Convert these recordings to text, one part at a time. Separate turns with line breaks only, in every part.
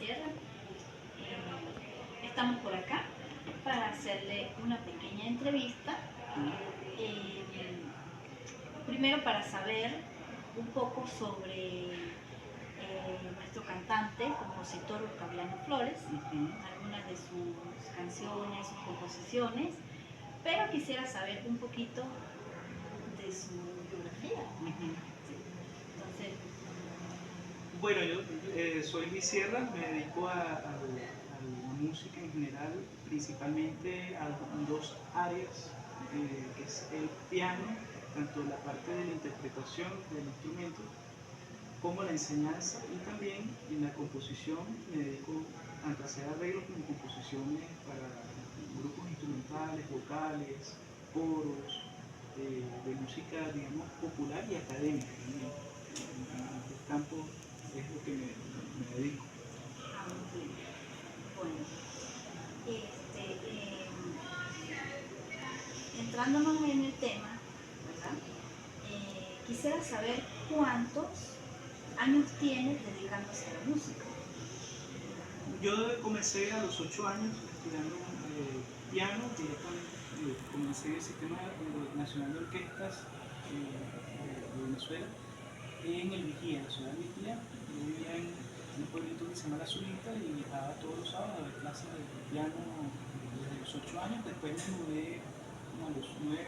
Sierra. Estamos por acá para hacerle una pequeña entrevista. Primero para saber un poco sobre nuestro cantante, compositor Octaviano Flores, algunas de sus canciones, sus composiciones, pero quisiera saber un poquito de su biografía. ¿Sí? Entonces,
bueno, yo soy Luis Sierra, me dedico a la música en general, principalmente a dos áreas, que es el piano, tanto la parte de la interpretación del instrumento como la enseñanza, y también en la composición me dedico tanto a hacer arreglos como composiciones para grupos instrumentales, vocales, coros, de música, digamos, popular y académica también. En este campo es lo que me dedico.
bueno, entrándonos en el tema, ¿verdad? Quisiera saber cuántos años tienes dedicándose a la música.
Yo comencé a los 8 años estudiando piano, directamente comencé en el Sistema Nacional de Orquestas de Venezuela, en el Vigía, en la ciudad de Vigía. Yo vivía en un pueblito que se llama La Zulita y viajaba todos los sábados a ver clases de piano desde los 8 años. Después me mudé como a los 9,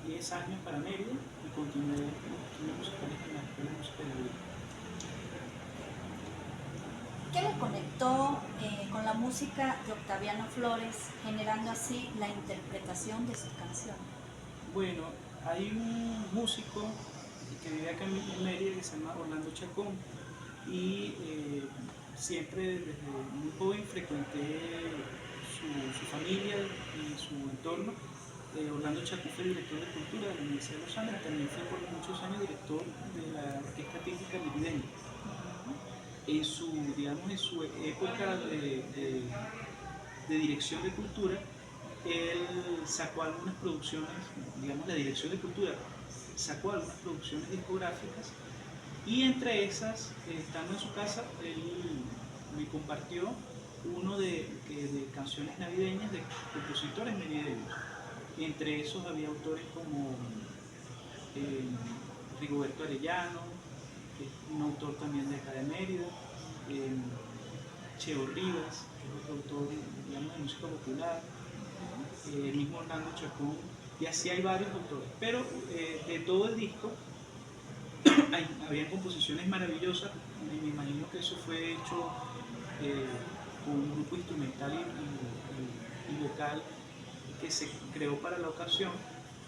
10 años para Mérida y continué estudios musicales en la Escuela de Música de la Vida.
¿Qué le conectó con la música de Octaviano Flores, generando así la interpretación de sus canciones?
Bueno, hay un músico que vive acá en Mérida que se llama Orlando Chacón, y siempre desde muy joven frecuenté su familia y su entorno. Orlando Chacón fue director de cultura de la Universidad de Los Andes, también fue por muchos años director de la orquesta típica merideña. Digamos, en su época de dirección de cultura, él sacó algunas producciones, digamos, la dirección de cultura sacó algunas producciones discográficas, y entre esas, estando en su casa, él me compartió uno de canciones navideñas de compositores merideños. Entre esos había autores como Rigoberto Arellano, un autor también de acá de Mérida, Cheo Rivas, que es otro autor, digamos, de música popular, el mismo Orlando Chacón, y así hay varios autores. Pero de todo el disco había composiciones maravillosas, y me imagino que eso fue hecho con un grupo instrumental y vocal que se creó para la ocasión.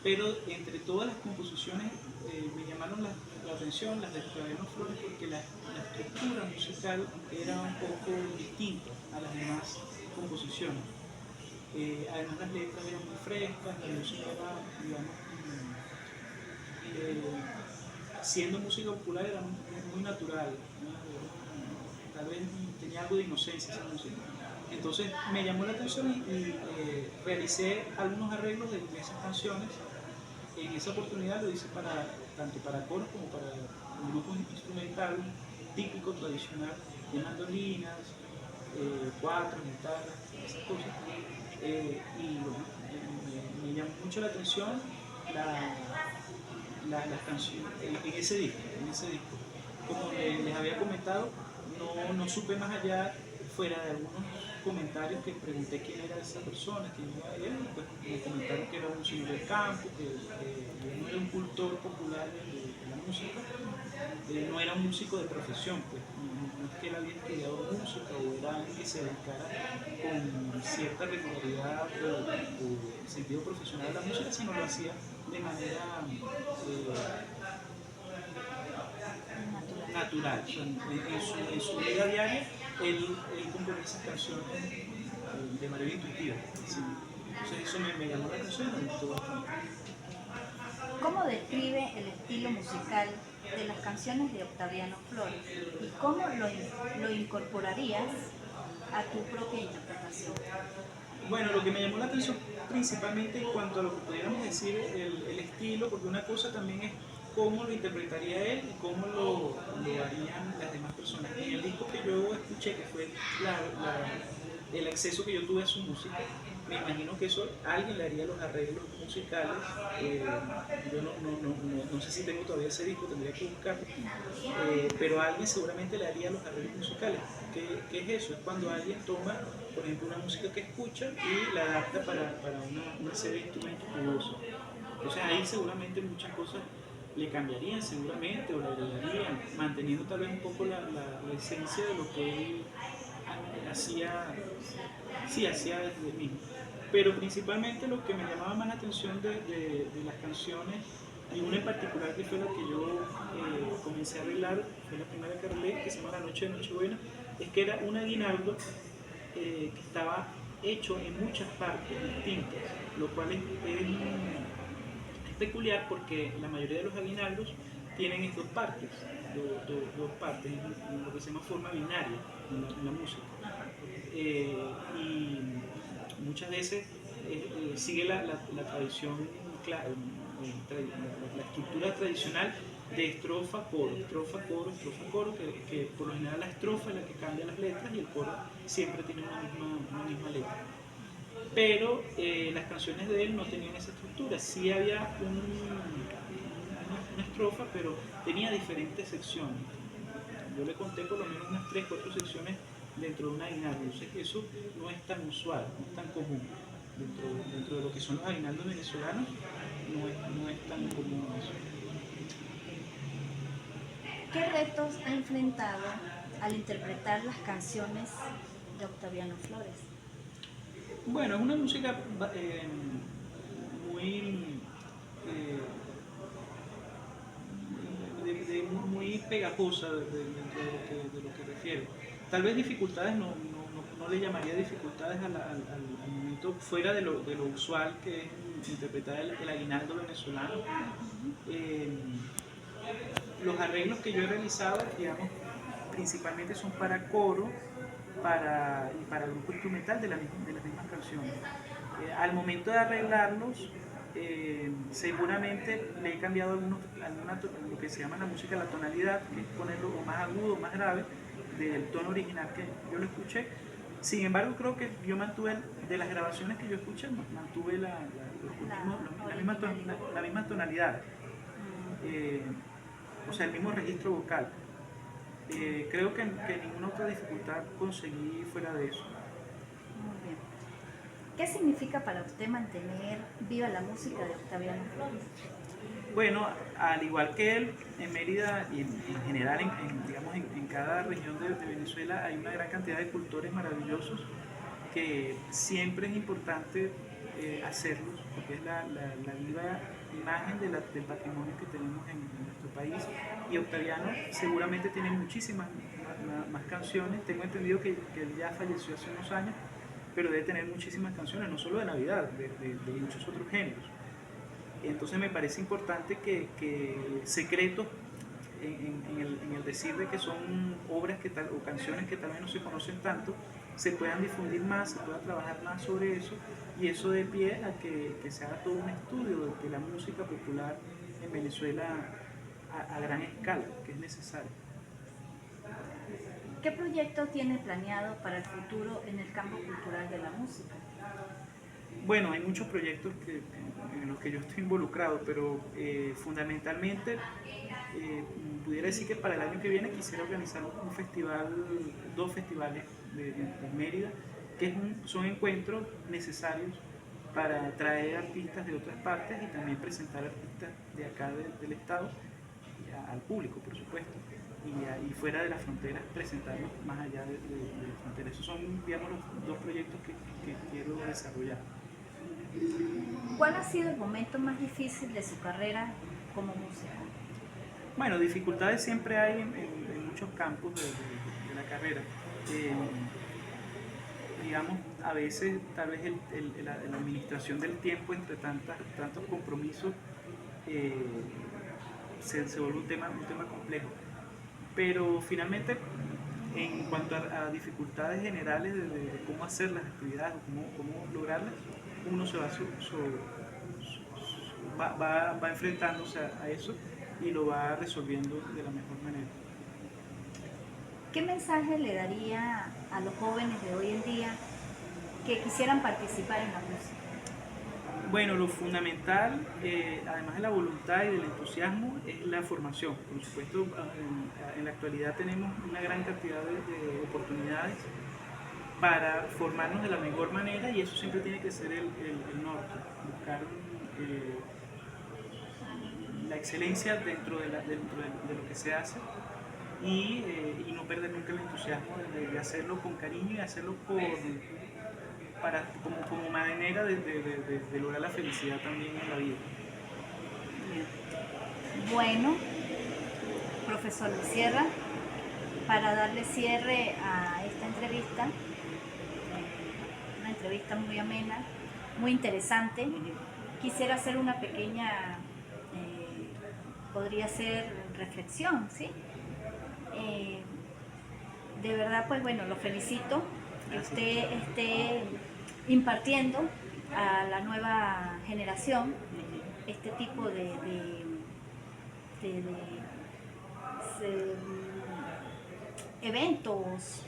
Pero entre todas las composiciones me llamaron la atención las de Octaviano Flores, porque la estructura musical era un poco distinta a las demás composiciones. Además, las letras eran muy frescas, la música era, digamos, siendo música popular, era muy natural, ¿no? Tal vez tenía algo de inocencia esa música. Entonces me llamó la atención y realicé algunos arreglos de esas canciones. En esa oportunidad lo hice tanto para coros como para un grupo instrumental típico, tradicional, de mandolinas, cuatro, guitarras, esas cosas. Y bueno, me llamó mucho la atención las canciones en ese disco. Como les había comentado, no supe más allá, fuera de algunos comentarios que pregunté quién era esa persona, quién era él. Pues me comentaron que era un señor del campo, que no era un cultor popular de la música, no era un músico de profesión, pues no es que él había estudiado música o era alguien que se dedicara con cierta regularidad o sentido profesional a la música, sino lo hacía de manera natural. O sea, en su vida diaria, él compone esas canciones de manera intuitiva. ¿Sí? Entonces eso me llamó la atención y me gustó bastante.
¿Cómo describe el estilo musical de las canciones de Octaviano Flores y cómo lo incorporarías a tu propia interpretación?
Bueno, lo que me llamó la atención principalmente en cuanto a lo que pudiéramos decir el estilo, porque una cosa también es cómo lo interpretaría él y cómo lo harían las demás personas. En el disco que yo escuché, que fue el acceso que yo tuve a su música. Me imagino que eso alguien le haría los arreglos musicales. Yo no sé si tengo todavía ese disco, tendría que buscarlo. Pero alguien seguramente le haría los arreglos musicales. ¿Qué es eso? Es cuando alguien toma, por ejemplo, una música que escucha y la adapta para una serie de instrumentos jugosos. Entonces ahí seguramente muchas cosas le cambiarían seguramente o le agregarían, manteniendo tal vez un poco la esencia de lo que él hacía, sí, hacía desde mismo. Pero principalmente lo que me llamaba más la atención de las canciones, hay una en particular que fue la que yo comencé a arreglar, fue la primera que arreglé, que se llama La Noche de Nochebuena, es que era un aguinaldo que estaba hecho en muchas partes distintas, lo cual es peculiar porque la mayoría de los aguinaldos tienen dos partes, dos partes, en lo que se llama forma binaria en la música. Y muchas veces sigue la tradición, la estructura tradicional de estrofa, coro, estrofa, coro, estrofa, coro, que por lo general la estrofa es la que cambia las letras y el coro siempre tiene una misma letra. Pero las canciones de él no tenían esa estructura, sí había una estrofa, pero tenía diferentes secciones. Yo le conté por lo menos unas 3, 4 secciones dentro de un aguinaldo. Yo sé que eso no es tan usual, no es tan común. Dentro de lo que son los aguinaldos venezolanos, no es tan común eso.
¿Qué retos ha enfrentado al interpretar las canciones de Octaviano Flores?
Bueno, es una música muy, muy pegajosa de lo que refiere. Tal vez dificultades no le llamaría dificultades al momento fuera de lo usual que es interpretar el aguinaldo venezolano. Los arreglos que yo he realizado, digamos, principalmente son para coro y para grupo instrumental de las mismas canciones. Al momento de arreglarlos, seguramente le he cambiado lo que se llama en la música la tonalidad, que es ponerlo más agudo o más grave del tono original que yo lo escuché. Sin embargo, creo que yo mantuve, de las grabaciones que yo escuché, mantuve la misma tonalidad, o sea, el mismo registro vocal. Creo que ninguna otra dificultad conseguí fuera de eso.
Muy bien. ¿Qué significa para usted mantener viva la música de Octaviano Flores?
Bueno, al igual que él, en Mérida y en general, digamos, en cada región de Venezuela hay una gran cantidad de cultores maravillosos que siempre es importante hacerlos, porque es la viva imagen del patrimonio que tenemos en nuestro país. Y Octaviano seguramente tiene muchísimas más canciones. Tengo entendido que él ya falleció hace unos años, pero debe tener muchísimas canciones, no solo de Navidad, de muchos otros géneros. Entonces me parece importante que secretos en el decir de que son obras o canciones que tal vez no se conocen tanto, se puedan difundir más, se pueda trabajar más sobre eso, y eso dé pie a que se haga todo un estudio de la música popular en Venezuela a gran escala, que es necesario.
¿Qué proyecto tiene planeado para el futuro en el campo cultural de la música?
Bueno, hay muchos proyectos en los que yo estoy involucrado, pero fundamentalmente pudiera decir que para el año que viene quisiera organizar un festival, 2 festivales de Mérida, que son encuentros necesarios para traer artistas de otras partes y también presentar artistas de acá del estado al público, por supuesto, y fuera de las fronteras presentarlos más allá de las fronteras. Esos son, digamos, los 2 proyectos que quiero desarrollar.
¿Cuál ha sido el momento más difícil de su carrera como músico?
Bueno, dificultades siempre hay en muchos campos de la carrera. Digamos, a veces tal vez la administración del tiempo entre tantos compromisos se vuelve un tema complejo. Pero finalmente, en cuanto a dificultades generales de cómo hacer las actividades o cómo lograrlas, uno se va enfrentándose a eso y lo va resolviendo de la mejor manera.
¿qué mensaje le daría a los jóvenes de hoy en día que quisieran participar en la música?
Bueno, lo fundamental, además de la voluntad y del entusiasmo, es la formación. Por supuesto, en la actualidad tenemos una gran cantidad de oportunidades para formarnos de la mejor manera y eso siempre tiene que ser el norte, buscar la excelencia dentro de lo que se hace y no perder nunca el entusiasmo de hacerlo con cariño y hacerlo como manera de lograr la felicidad también en la vida.
Bueno, profesor Luis Sierra, para darle cierre a esta entrevista, una entrevista muy amena, muy interesante, quisiera hacer una pequeña, podría ser reflexión, ¿sí? De verdad, pues bueno, lo felicito que usted esté impartiendo a la nueva generación este tipo de eventos,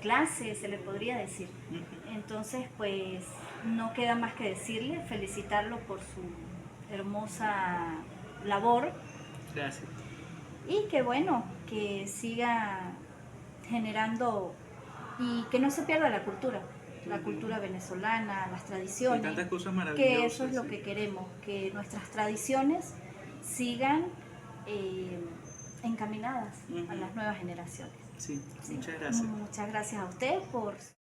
clases, se le podría decir. Entonces, pues no queda más que decirle, felicitarlo por su hermosa labor.
Gracias.
Y que bueno, que siga generando y que no se pierda la cultura venezolana, las tradiciones.
Y tantas cosas maravillosas.
Que eso es lo que queremos, que nuestras tradiciones sigan encaminadas a las nuevas generaciones.
Sí, muchas gracias.
Muchas gracias a usted por